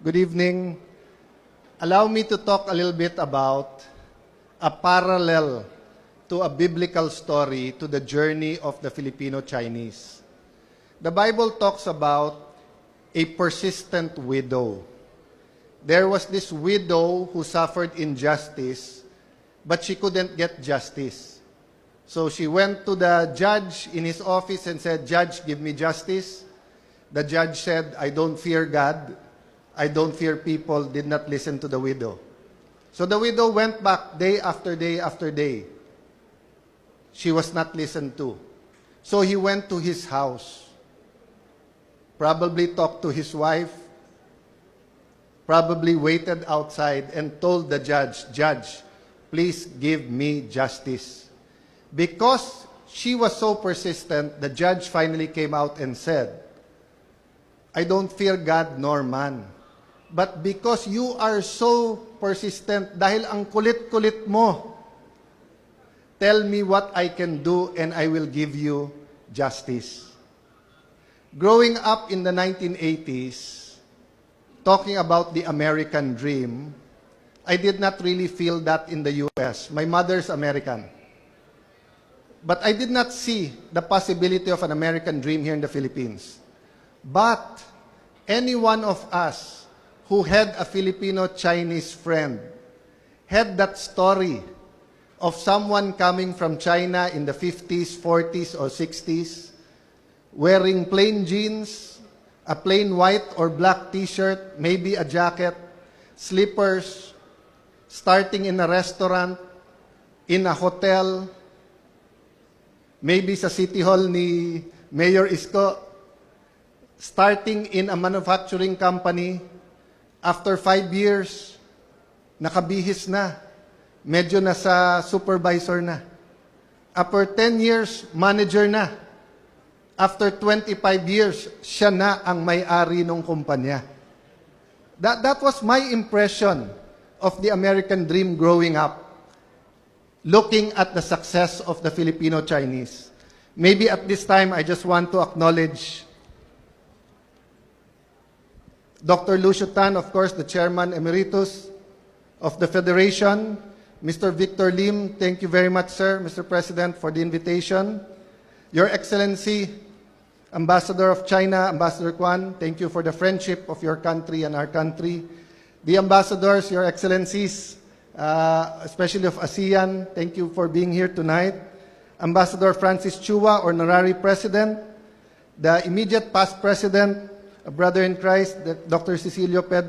Good evening. Allow me to talk a little bit about a parallel to a biblical story to the journey of the Filipino-Chinese. The Bible talks about a persistent widow. There was this widow who suffered injustice, but she couldn't get justice. So she went to the judge in his office and said, "Judge, give me justice." The judge said, "I don't fear God. I don't fear people," did not listen to the widow. So the widow went back day after day after day. She was not listened to. So he went to his house, probably talked to his wife, probably waited outside and told the judge, "Judge, please give me justice." Because she was so persistent, the judge finally came out and said, "I don't fear God nor man. But because you are so persistent, dahil ang kulit-kulit mo, tell me what I can do and I will give you justice." Growing up in the 1980s, talking about the American dream, I did not really feel that in the US. My mother's American. But I did not see the possibility of an American dream here in the Philippines. But any one of us who had a Filipino-Chinese friend had that story of someone coming from China in the 50s, 40s, or 60s, wearing plain jeans, a plain white or black t-shirt, maybe a jacket, slippers, starting in a restaurant, in a hotel, maybe sa City Hall ni Mayor Isko, starting in a manufacturing company. After 5 years, nakabihis na. Medyo nasa supervisor na. After 10 years, manager na. After 25 years, siya na ang may-ari ng kumpanya. That was my impression of the American dream growing up, looking at the success of the Filipino-Chinese. Maybe at this time, I just want to acknowledge Dr. Lucio Tan, of course, the Chairman Emeritus of the Federation. Mr. Victor Lim, thank you very much, sir, Mr. President, for the invitation. Your Excellency, Ambassador of China, Ambassador Kwan, thank you for the friendship of your country and our country. The ambassadors, Your Excellencies, especially of ASEAN, thank you for being here tonight. Ambassador Francis Chua, Honorary President, the immediate past President, a brother in Christ, Dr. Cecilio Pedro,